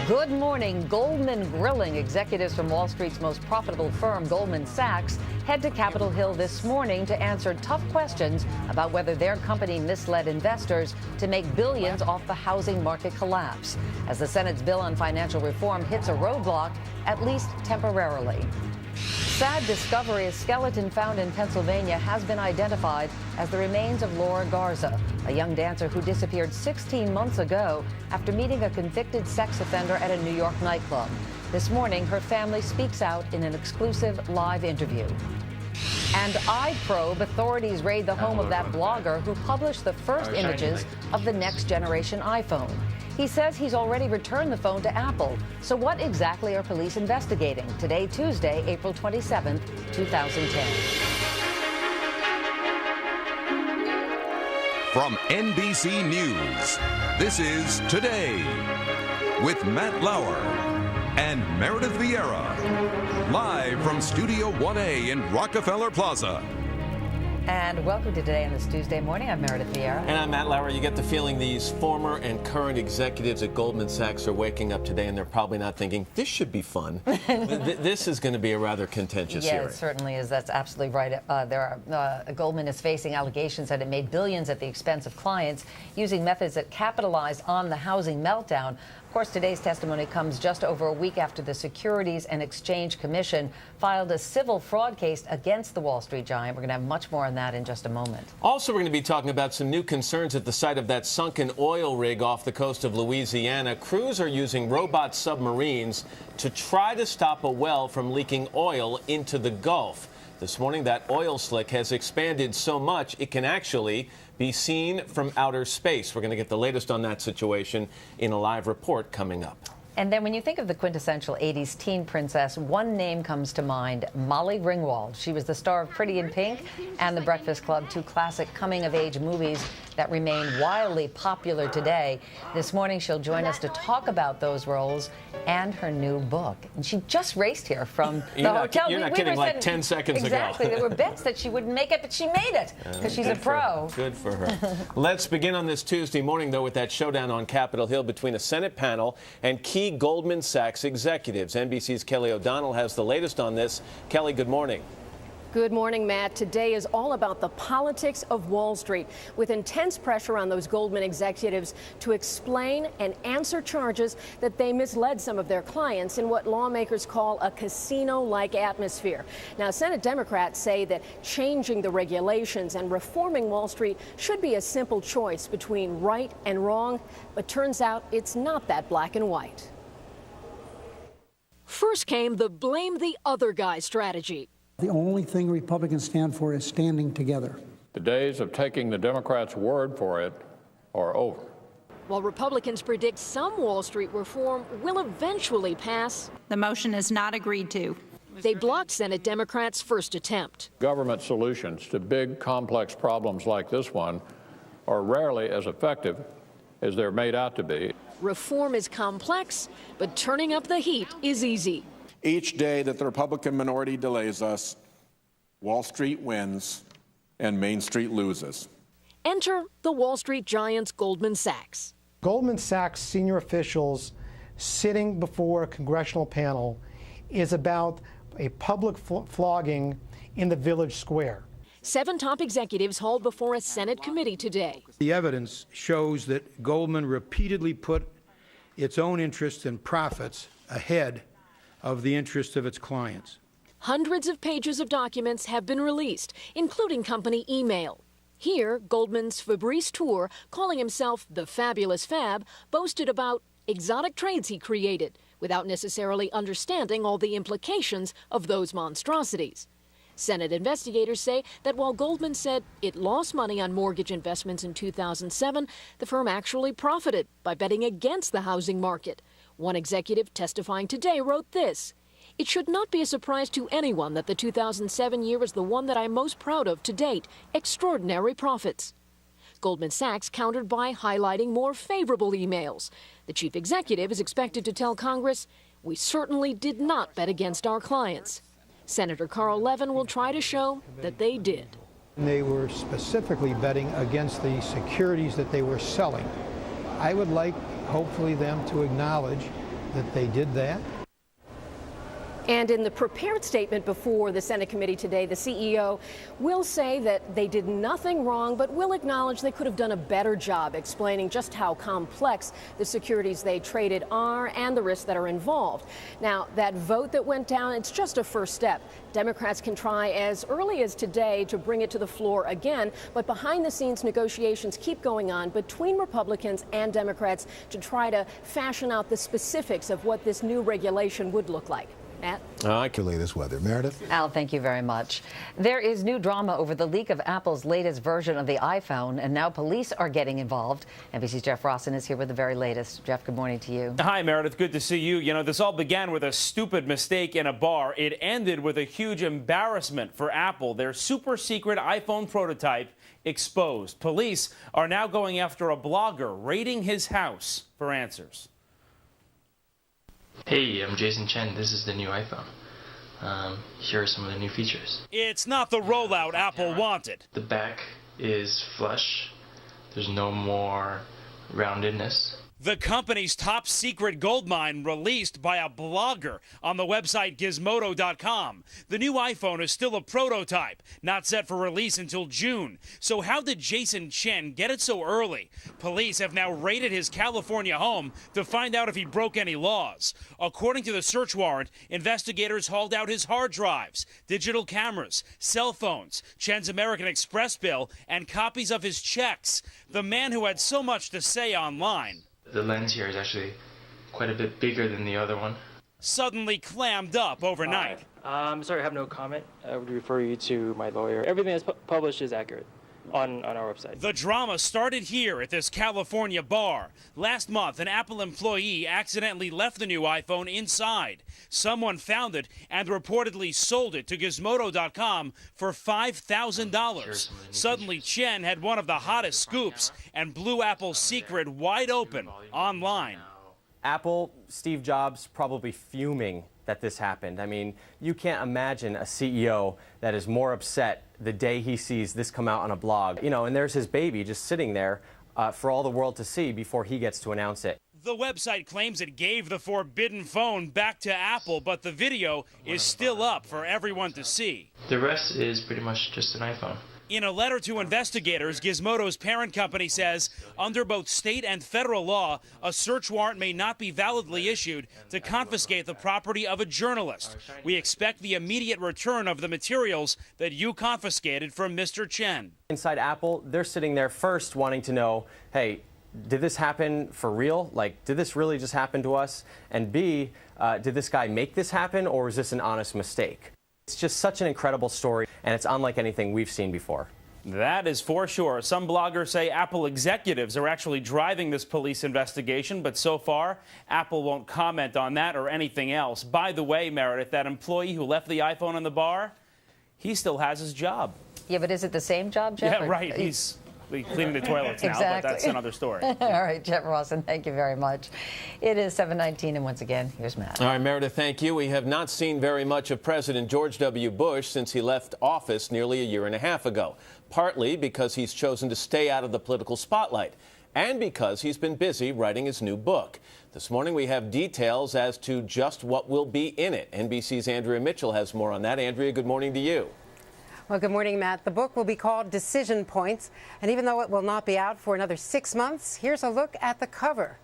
Good morning. Goldman grilling executives from Wall Street's most profitable firm, Goldman Sachs, head to Capitol Hill this morning to answer tough questions about whether their company misled investors to make billions off the housing market collapse, as the Senate's bill on financial reform hits a roadblock, at least temporarily. Sad discovery: a skeleton found in Pennsylvania has been identified as the remains of Laura Garza, a young dancer who disappeared 16 months ago after meeting a convicted sex offender at a New York nightclub. This morning, her family speaks out in an exclusive live interview. And iProbe, authorities raid the home of that blogger who published the first images of the next generation iPhone. He says he's already returned the phone to Apple. So what exactly are police investigating? Today, Tuesday, April 27th, 2010. From NBC News, this is Today with Matt Lauer and Meredith Vieira, live from Studio 1A in Rockefeller Plaza. And welcome to Today on this Tuesday morning. I'm Meredith Vieira. And I'm Matt Lauer. You get the feeling these former and current executives at Goldman Sachs are waking up today and they're probably not thinking, this should be fun. This is going to be a rather contentious hearing. Yeah, it certainly is. That's absolutely right. Goldman is facing allegations that it made billions at the expense of clients using methods that capitalized on the housing meltdown. Of course, today's testimony comes just over a week after the Securities and Exchange Commission filed a civil fraud case against the Wall Street giant. We're going to have much more on that in just a moment. Also, we're going to be talking about some new concerns at the site of that sunken oil rig off the coast of Louisiana. Crews are using robot submarines to try to stop a well from leaking oil into the Gulf. This morning, that oil slick has expanded so much it can actually be seen from outer space. We're going to get the latest on that situation in a live report coming up. And then when you think of the quintessential 80s teen princess, one name comes to mind: Molly Ringwald. She was the star of Pretty in Pink and The Breakfast Club, two classic coming-of-age movies that remain wildly popular today. This morning, she'll join us to talk about those roles and her new book. And she just raced here from the hotel. You're not kidding, like 10 seconds ago. Exactly. There were bets that she wouldn't make it, but she made it because she's a pro. Good for her. Let's begin on this Tuesday morning, though, with that showdown on Capitol Hill between a Senate panel and key Goldman Sachs executives. NBC's Kelly O'Donnell has the latest on this. Kelly, good morning. Good morning, Matt. Today is all about the politics of Wall Street, with intense pressure on those Goldman executives to explain and answer charges that they misled some of their clients in what lawmakers call a casino-like atmosphere. Now, Senate Democrats say that changing the regulations and reforming Wall Street should be a simple choice between right and wrong, but turns out it's not that black and white. First came the blame the other guy strategy. The only thing Republicans stand for is standing together. The days of taking the Democrats' word for it are over. While Republicans predict some Wall Street reform will eventually pass, the motion is not agreed to. They blocked Senate Democrats' first attempt. Government solutions to big, complex problems like this one are rarely as effective as they're made out to be. Reform is complex, but turning up the heat is easy. Each day that the Republican minority delays us, Wall Street wins and Main Street loses. Enter the Wall Street giants Goldman Sachs. Goldman Sachs senior officials sitting before a congressional panel is about a public flogging in the Village Square. 7 top executives hauled before a Senate committee today. The evidence shows that Goldman repeatedly put its own interests and profits ahead of the interests of its clients. Hundreds of pages of documents have been released, including company email. Here, Goldman's Fabrice Tour, calling himself the Fabulous Fab, boasted about exotic trades he created without necessarily understanding all the implications of those monstrosities. Senate investigators say that while Goldman said it lost money on mortgage investments in 2007, the firm actually profited by betting against the housing market. One executive testifying today wrote this: "It should not be a surprise to anyone that the 2007 year is the one that I'm most proud of to date. Extraordinary profits." Goldman Sachs countered by highlighting more favorable emails. The chief executive is expected to tell Congress, "We certainly did not bet against our clients." Senator Carl Levin will try to show that they did. They were specifically betting against the securities that they were selling. I would like, hopefully, them to acknowledge that they did that. And in the prepared statement before the Senate committee today, the CEO will say that they did nothing wrong, but will acknowledge they could have done a better job explaining just how complex the securities they traded are and the risks that are involved. Now, that vote that went down, it's just a first step. Democrats can try as early as today to bring it to the floor again, but behind the scenes negotiations keep going on between Republicans and Democrats to try to fashion out the specifics of what this new regulation would look like. Matt? I can lay this weather. Meredith? Al, thank you very much. There is new drama over the leak of Apple's latest version of the iPhone, and now police are getting involved. NBC's Jeff Rossen is here with the very latest. Jeff, good morning to you. Hi, Meredith. Good to see you. You know, this all began with a stupid mistake in a bar. It ended with a huge embarrassment for Apple. Their super secret iPhone prototype exposed. Police are now going after a blogger, raiding his house for answers. Hey, I'm Jason Chen. This is the new iPhone. Here are some of the new features. It's not the rollout Apple wanted. The back is flush. There's no more roundedness. The company's top secret gold mine released by a blogger on the website Gizmodo.com. The new iPhone is still a prototype, not set for release until June. So how did Jason Chen get it so early? Police have now raided his California home to find out if he broke any laws. According to the search warrant, investigators hauled out his hard drives, digital cameras, cell phones, Chen's American Express bill, and copies of his checks. The man who had so much to say online. The lens here is actually quite a bit bigger than the other one. Suddenly clammed up overnight. I'm sorry, I have no comment. I would refer you to my lawyer. Everything that's published is accurate on our website. The drama started here at this California bar. Last month, an Apple employee accidentally left the new iPhone inside. Someone found it and reportedly sold it to Gizmodo.com for $5,000. Suddenly, Chen had one of the hottest scoops and blew Apple's secret wide open online. Apple, Steve Jobs, probably fuming that this happened. I mean, you can't imagine a CEO that is more upset the day he sees this come out on a blog. You know, and there's his baby just sitting there for all the world to see before he gets to announce it. The website claims it gave the forbidden phone back to Apple, but the video is still up for everyone to see. The rest is pretty much just an iPhone. In a letter to investigators, Gizmodo's parent company says, under both state and federal law, a search warrant may not be validly issued to confiscate the property of a journalist. We expect the immediate return of the materials that you confiscated from Mr. Chen. Inside Apple, they're sitting there first wanting to know, hey, did this happen for real? Like, did this really just happen to us? And B, did this guy make this happen, or was this an honest mistake? It's just such an incredible story, and it's unlike anything we've seen before. That is for sure. Some bloggers say Apple executives are actually driving this police investigation, but so far, Apple won't comment on that or anything else. By the way, Meredith, that employee who left the iPhone in the bar, he still has his job. Yeah, but is it the same job, Jeff? Yeah, right. He's cleaning the toilets now, exactly. But that's another story. All right, Jeff Rossen, thank you very much. It is 7:19, and once again, here's Matt. All right, Meredith, thank you. We have not seen very much of President George W. Bush since he left office nearly a year and a half ago, partly because he's chosen to stay out of the political spotlight and because he's been busy writing his new book. This morning, we have details as to just what will be in it. NBC's Andrea Mitchell has more on that. Andrea, good morning to you. Well, good morning, Matt. The book will be called Decision Points, and even though it will not be out for another 6 months, here's a look at the cover.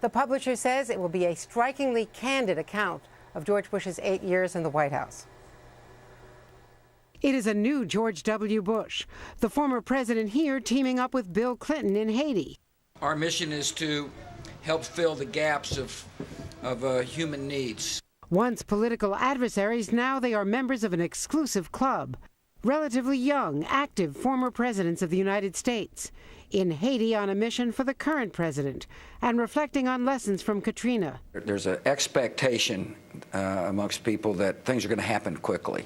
The publisher says it will be a strikingly candid account of George Bush's 8 years in the White House. It is a new George W. Bush, the former president here teaming up with Bill Clinton in Haiti. Our mission is to help fill the gaps of human needs. Once political adversaries, now they are members of an exclusive club. Relatively young, active former presidents of the United States in Haiti on a mission for the current president and reflecting on lessons from Katrina. There's an expectation amongst people that things are going to happen quickly,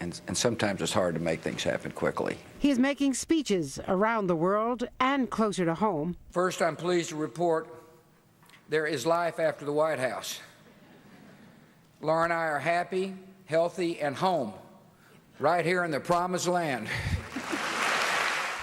and sometimes it's hard to make things happen quickly. He is making speeches around the world and closer to home. First, I'm pleased to report there is life after the White House. Laura and I are happy, healthy, and home. Right here in the promised land.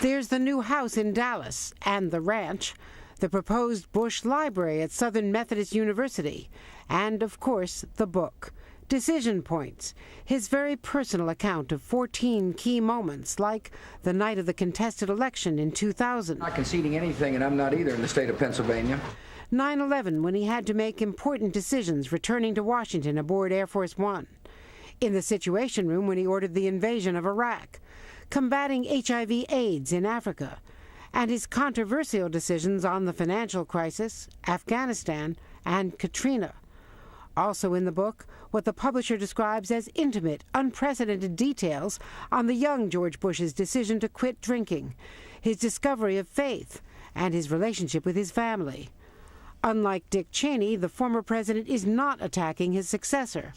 There's the new house in Dallas and the ranch. the proposed Bush Library at Southern Methodist University, and, of course, the book, Decision Points, his very personal account of 14 key moments, like the night of the contested election in 2000. Not conceding anything, and I'm not either in the state of Pennsylvania. 9/11, when he had to make important decisions returning to Washington aboard Air Force One. In the Situation Room, when he ordered the invasion of Iraq. Combating HIV/AIDS in Africa. And his controversial decisions on the financial crisis, Afghanistan, and Katrina. Also in the book, what the publisher describes as intimate, unprecedented details on the young George Bush's decision to quit drinking, his discovery of faith, and his relationship with his family. Unlike Dick Cheney, the former president is not attacking his successor,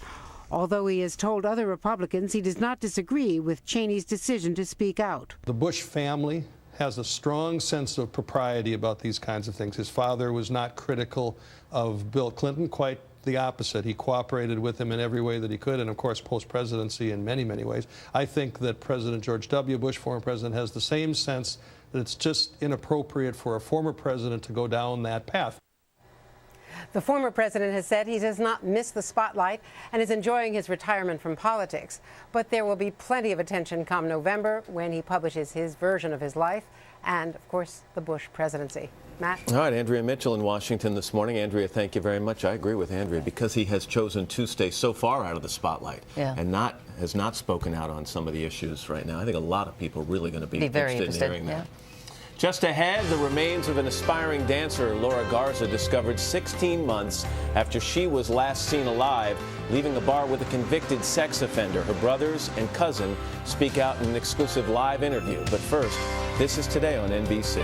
although he has told other Republicans he does not disagree with Cheney's decision to speak out. The Bush family has a strong sense of propriety about these kinds of things. His father was not critical of Bill Clinton, quite the opposite. He cooperated with him in every way that he could, and of course post-presidency in many, many ways. I think that President George W. Bush, former president, has the same sense that it's just inappropriate for a former president to go down that path. The former president has said he does not miss the spotlight and is enjoying his retirement from politics. But there will be plenty of attention come November when he publishes his version of his life and, of course, the Bush presidency. Matt? All right, Andrea Mitchell in Washington this morning. Andrea, thank you very much. I agree with Andrea because he has chosen to stay so far out of the spotlight and has not spoken out on some of the issues right now. I think a lot of people are really going to be very interested in hearing that. Yeah. Just ahead, the remains of an aspiring dancer, Laura Garza, discovered 16 months after she was last seen alive, leaving a bar with a convicted sex offender. Her brothers and cousin speak out in an exclusive live interview. But first, this is Today on NBC.